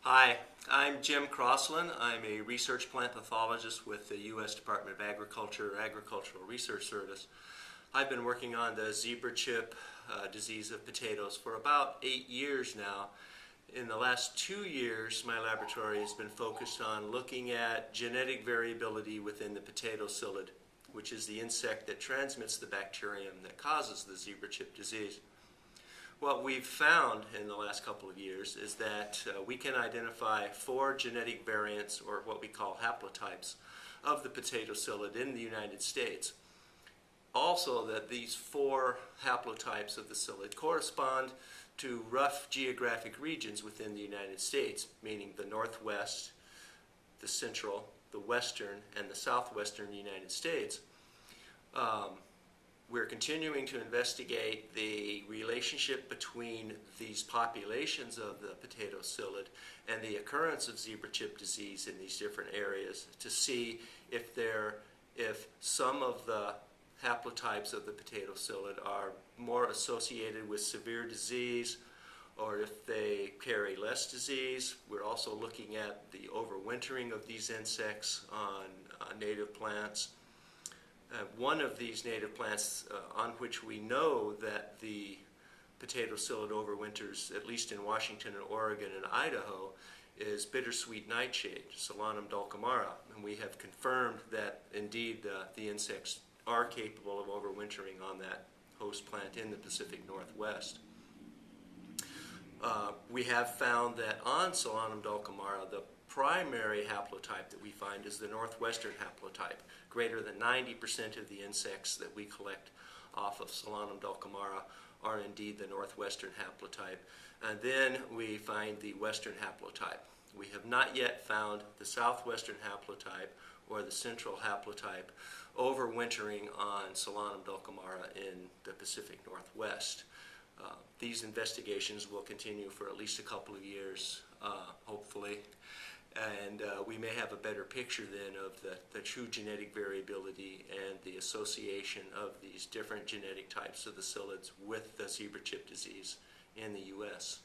Hi, I'm Jim Crosslin. I'm a research plant pathologist with the U.S. Department of Agriculture Agricultural Research Service. I've been working on the zebra chip disease of potatoes for about 8 years now. In the last 2 years, my laboratory has been focused on looking at genetic variability within the potato psyllid, which is the insect that transmits the bacterium that causes the zebra chip disease. What we've found in the last couple of years is that we can identify 4 genetic variants, or what we call haplotypes, of the potato psyllid in the United States. Also, that these 4 haplotypes of the psyllid correspond to rough geographic regions within the United States, meaning the Northwest, the Central, the Western, and the Southwestern United States. We're continuing to investigate the relationship between these populations of the potato psyllid and the occurrence of zebra chip disease in these different areas to see if some of the haplotypes of the potato psyllid are more associated with severe disease or if they carry less disease. We're also looking at the overwintering of these insects on native plants. One of these native plants on which we know that the potato psyllid overwinters, at least in Washington and Oregon and Idaho, is bittersweet nightshade, Solanum dulcamara. And we have confirmed that indeed the insects are capable of overwintering on that host plant in the Pacific Northwest. We have found that on Solanum dulcamara, the primary haplotype that we find is the northwestern haplotype. Greater than 90% of the insects that we collect off of Solanum dulcamara are indeed the northwestern haplotype. And then we find the western haplotype. We have not yet found the southwestern haplotype or the central haplotype overwintering on Solanum dulcamara in the Pacific Northwest. These investigations will continue for at least a couple of years, hopefully, and we may have a better picture then of the true genetic variability and the association of these different genetic types of the psyllids with the zebra chip disease in the U.S.